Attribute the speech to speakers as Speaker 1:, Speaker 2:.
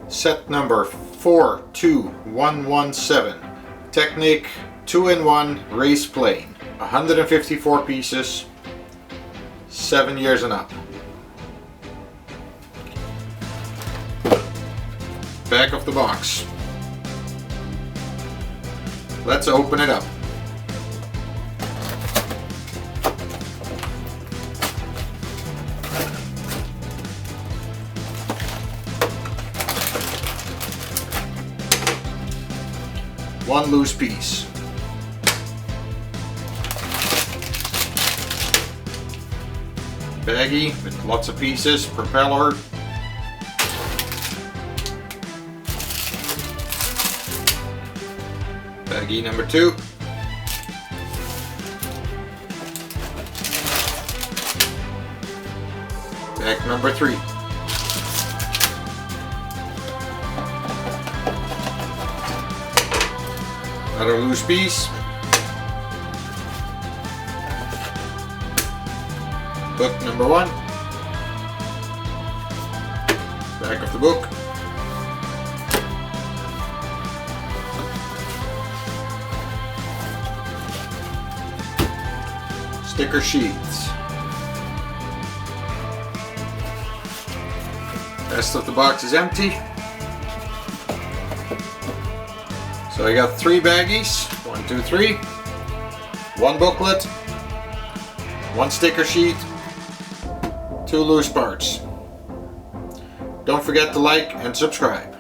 Speaker 1: Set number 42117. Technic 2-in-1 race plane. 154 pieces. 7 years and up. Back of the box. Let's open it up. One loose piece. Baggie with lots of pieces, propeller. Baggie number 2. Bag number 3. Another loose piece. Book number 1. Back of the book. Sticker sheets. Rest of the box is empty. So I got 3 baggies, 1, 2, 3, 1 booklet, 1 sticker sheet, 2 loose parts. Don't forget to like and subscribe.